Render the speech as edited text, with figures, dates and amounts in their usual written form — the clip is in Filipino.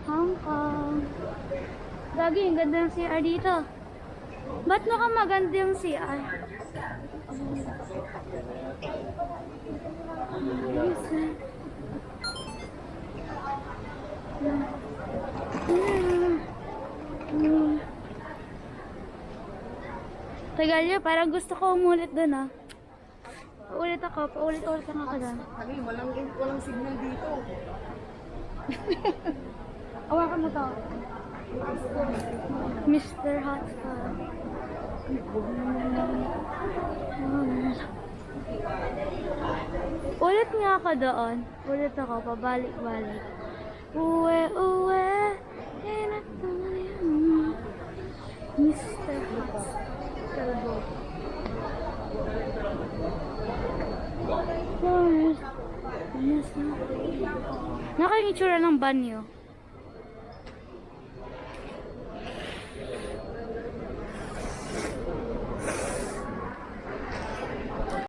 Hong Kong. Gagi, ang ganda ng CR dito. Ba't naka maganda yung CR? Tagal yun, parang gusto ko umulit dun ah. Paulit ako, paulit-ulit lang ako dun. Kami, walang signal dito. Awakan mo to. Mr. Hotspot. Ulit nga ako doon. Ulit ako, pabalik-balik. Uwe, uwe. Mr. Hotspot. Naka yung itsura ng banyo.